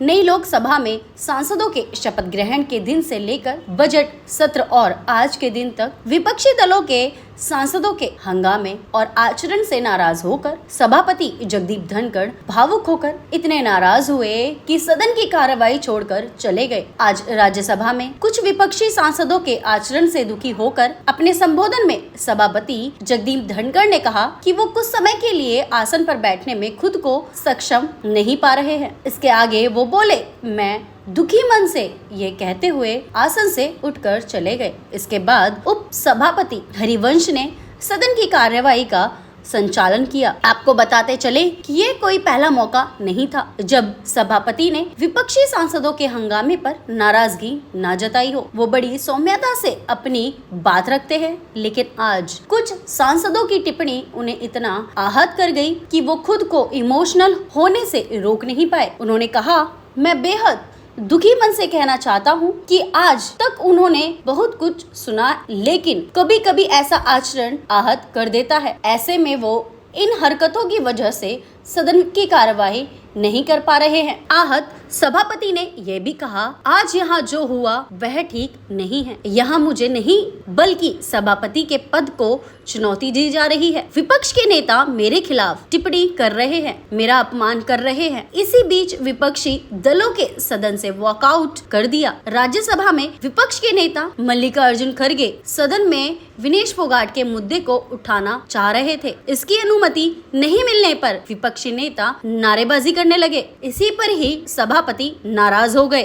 नई लोकसभा में सांसदों के शपथ ग्रहण के दिन से लेकर बजट सत्र और आज के दिन तक विपक्षी दलों के सांसदों के हंगामे और आचरण से नाराज होकर सभापति जगदीप धनखड़ भावुक होकर इतने नाराज हुए कि सदन की कार्यवाही छोड़कर चले गए। आज राज्यसभा में कुछ विपक्षी सांसदों के आचरण से दुखी होकर अपने संबोधन में सभापति जगदीप धनखड़ ने कहा कि वो कुछ समय के लिए आसन पर बैठने में खुद को सक्षम नहीं पा रहे हैं। इसके आगे वो बोले, मैं दुखी मन से ये कहते हुए आसन से उठकर चले गए। इसके बाद उप सभापति हरिवंश ने सदन की कार्यवाही का संचालन किया। आपको बताते चले कि ये कोई पहला मौका नहीं था जब सभापति ने विपक्षी सांसदों के हंगामे पर नाराजगी ना जताई हो। वो बड़ी सौम्यता से अपनी बात रखते हैं, लेकिन आज कुछ सांसदों की टिप्पणी उन्हें इतना आहत कर गई कि वो खुद को इमोशनल होने से रोक नहीं पाए। उन्होंने कहा, मैं बेहद दुखी मन से कहना चाहता हूँ कि आज तक उन्होंने बहुत कुछ सुना, लेकिन कभी कभी ऐसा आचरण आहत कर देता है। ऐसे में वो इन हरकतों की वजह से सदन की कार्यवाही नहीं कर पा रहे हैं। आहत सभापति ने यह भी कहा, आज यहाँ जो हुआ वह ठीक नहीं है। यहाँ मुझे नहीं बल्कि सभापति के पद को चुनौती दी जा रही है। विपक्ष के नेता मेरे खिलाफ टिप्पणी कर रहे हैं, मेरा अपमान कर रहे हैं। इसी बीच विपक्षी दलों के सदन से वॉकआउट कर दिया। राज्यसभा में विपक्ष के नेता मल्लिकार्जुन खड़गे सदन में विनेश फोगाट के मुद्दे को उठाना चाह रहे थे। इसकी अनुमति नहीं मिलने पर विपक्षी नेता नारेबाजी करने लगे। इसी पर ही सभापति नाराज हो गए।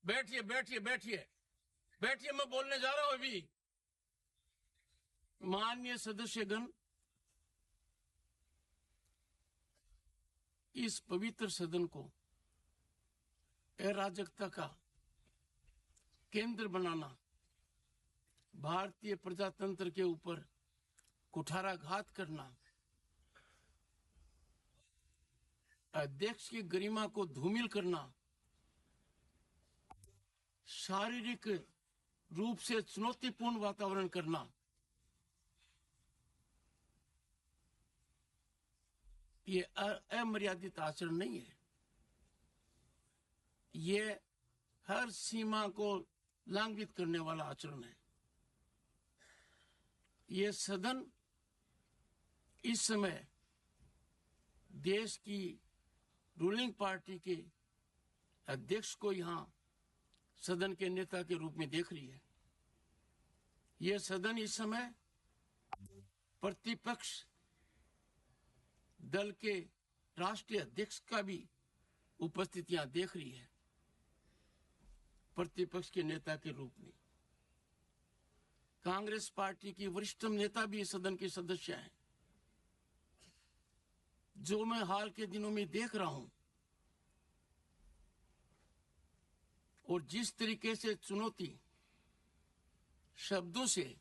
बैठिए बैठिए बैठिए बैठिए, मैं बोलने जा रहा हूं अभी। माननीय सदस्यगण, इस पवित्र सदन को अराजकता का केंद्र बनाना, भारतीय प्रजातंत्र के ऊपर कुठाराघात करना, अध्यक्ष की गरिमा को धूमिल करना, शारीरिक रूप से चुनौतीपूर्ण वातावरण करना, ये अमर्यादित आचरण नहीं है। ये हर सीमा को लंघित करने वाला आचरण है। ये सदन इस समय देश की रूलिंग पार्टी के अध्यक्ष को यहां सदन के नेता के रूप में देख रही है। यह सदन इस समय प्रतिपक्ष दल के राष्ट्रीय अध्यक्ष का भी उपस्थितियां देख रही है, प्रतिपक्ष के नेता के रूप में। कांग्रेस पार्टी की वरिष्ठतम नेता भी इस सदन के सदस्य हैं। जो मैं हाल के दिनों में देख रहा हूं और जिस तरीके से चुनौती शब्दों से,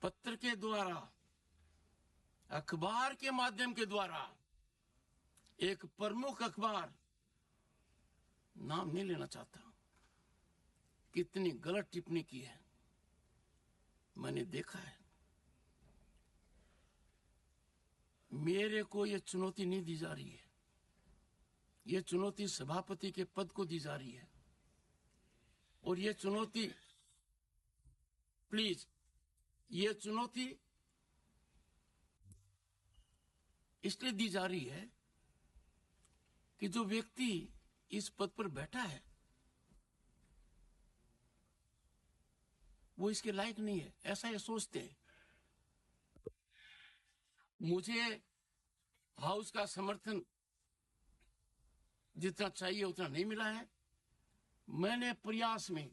पत्र के द्वारा, अखबार के माध्यम के द्वारा, एक प्रमुख अखबार, नाम नहीं लेना चाहता, कितनी गलत टिप्पणी की है मैंने देखा है। मेरे को यह चुनौती नहीं दी जा रही है, यह चुनौती सभापति के पद को दी जा रही है। और यह चुनौती, प्लीज, यह चुनौती इसलिए दी जा रही है कि जो व्यक्ति इस पद पर बैठा है वो इसके लायक नहीं है, ऐसा ये सोचते हैं। मुझे हाउस का समर्थन जितना चाहिए उतना नहीं मिला है। मैंने प्रयास में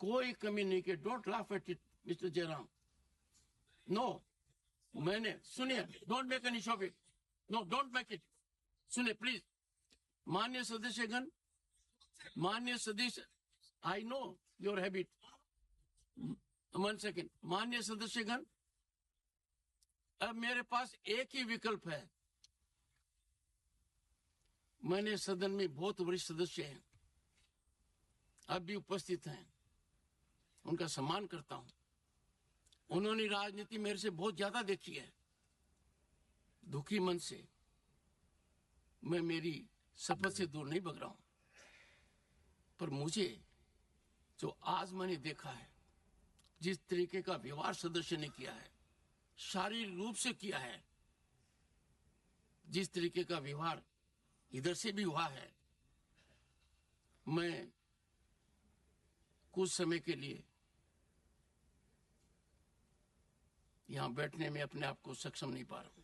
कोई कमी नहीं की। Don't laugh at it mister Jairam. No, मैंने, सुनिए, don't make any show off it. No, don't make it. सुनिए प्लीज। माननीय सदस्यगण, माननीय सदस्य, I know your habit. 1 second. माननीय सदस्यगण, अब मेरे पास एक ही विकल्प है। मैंने सदन में बहुत वरिष्ठ सदस्य हैं, अब भी उपस्थित हैं, उनका सम्मान करता हूं। उन्होंने राजनीति मेरे से बहुत ज्यादा देखी है। दुखी मन से मैं मेरी शपथ से दूर नहीं भग रहा हूं, पर मुझे जो आज मैंने देखा है, जिस तरीके का व्यवहार सदस्य ने किया है, शारीरिक रूप से किया है, जिस तरीके का व्यवहार इधर से भी हुआ है, मैं कुछ समय के लिए यहां बैठने में अपने आप को सक्षम नहीं पा रहा हूं।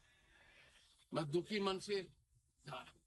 मैं दुखी मन से जा रहा हूं।